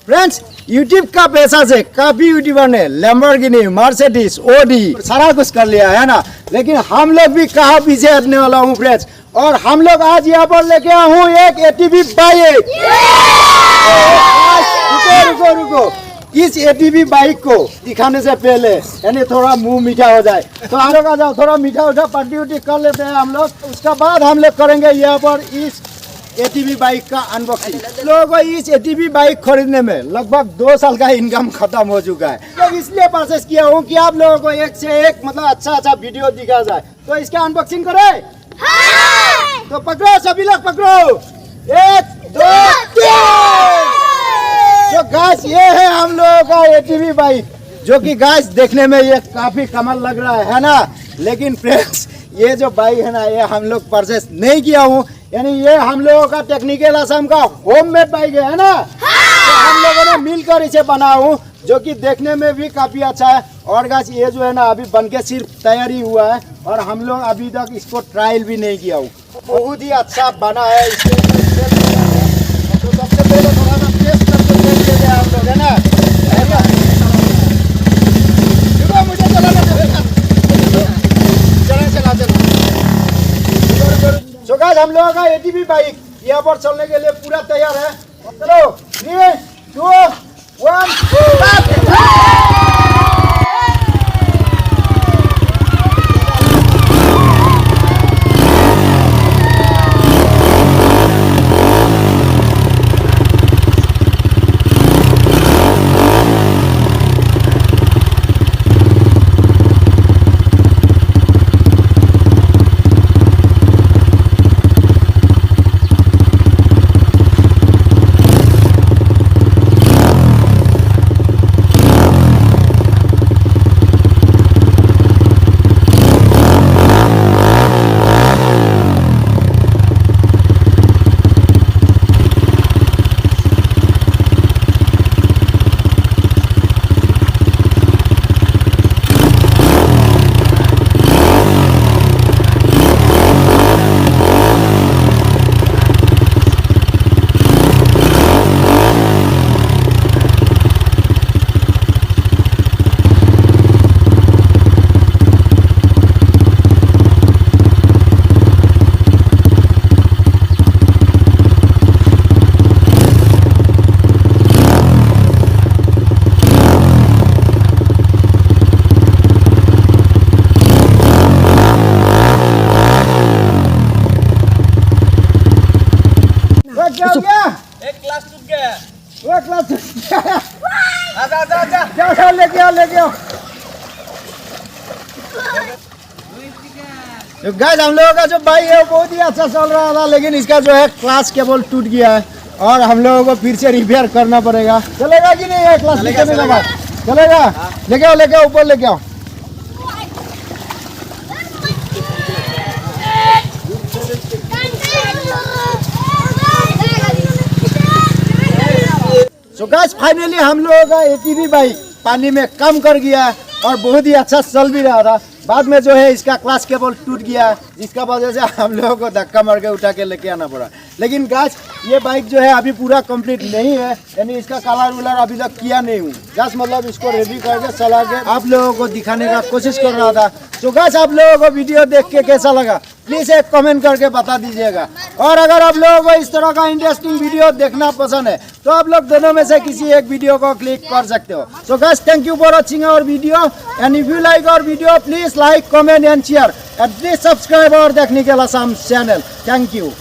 Friends YouTube का पैसा से काफी यूट्यूबर ने लैम्बोर्गिनी, मर्सिडीज, ओडी सारा कुछ कर लिया है ना, लेकिन हम लोग भी कहाँ पीछे हटने वाला हूँ फ्रेंड्स। और हम लोग आज यहाँ पर लेके आया हूँ एक ATV बाइक। रुको रुको, इस ATV बाइक को दिखाने से पहले यानी थोड़ा मुंह मीठा हो जाए तो हम लोग आ जाओ, थोड़ा मीठा उठा पार्टी उटी कर लेते हैं हम लोग। उसका बाद हम लोग करेंगे यहाँ पर इस ATV बाइक का अनबॉक्सिंग। लोगों को इस ATV बाइक खरीदने में लगभग 2 साल का इनकम खत्म हो चुका है। तो इसलिए परचेस किया हूँ कि आप लोगों को एक से एक मतलब अच्छा वीडियो दिखा जाए। तो इसका अनबॉक्सिंग करें? हाँ! तो पकड़ो सभी लोग, पकड़ो 1 2 3। तो गाइस ये है हम लोगों का ATV बाइक, जो कि गाइस देखने में ये काफी कमाल लग रहा है ना। लेकिन फ्रेंड्स ये जो बाइक है ना, ये हम लोग परचेस नहीं किया हूँ, यानी ये हम लोगों का टेक्निकल असम का होममेड बाइक है ना। तो हम लोगों ने मिलकर इसे बना हूँ, जो कि देखने में भी काफी अच्छा है। और गाइस ये जो है ना अभी बनके सिर्फ तैयारी हुआ है और हम लोग अभी तक इसको ट्रायल भी नहीं किया हूँ। बहुत ही अच्छा बना है। तो सबसे पहले थोड़ा सा टेस्ट करके देख लेते हैं हम लोग, है ना। मुझे चला। गाइस हम लोगों का ATV बाइक यहाँ पर चलने के लिए पूरा तैयार है। चलो 3 2 1 आजा लेके आओ। तो गाइस हम लोगों का जो बाइक है वो बहुत ही अच्छा चल रहा था, लेकिन इसका जो है क्लास केबल टूट गया है और हम लोगों को फिर से रिपेयर करना पड़ेगा। चलेगा कि नहीं? क्लास चलेगा। लेके आओ ऊपर लेके आओ। तो गाइस फाइनली हम लोगों का ATV बाइक पानी में कम कर गया और बहुत ही अच्छा चल भी रहा था। बाद में जो है इसका क्लास केबल टूट गया, जिसका वजह से हम लोगों को धक्का मार के उठा के लेके आना पड़ा। लेकिन गाइस ये बाइक जो है अभी पूरा कंप्लीट नहीं है, यानी इसका कलर वलर अभी तक किया नहीं हूँ। गाइस मतलब इसको रेडी करके चला के आप लोगों को दिखाने का कोशिश कर रहा था। तो गाइस आप लोगों को वीडियो देख के कैसा लगा प्लीज एक कमेंट करके बता दीजिएगा। और अगर आप लोगों को इस तरह का इंटरेस्टिंग वीडियो देखना पसंद है तो आप लोग दोनों में से किसी एक वीडियो को क्लिक कर सकते हो। So guys thank you for watching our video and if you like our video please like, comment and share and please subscribe our Technical Assam channel. Thank you.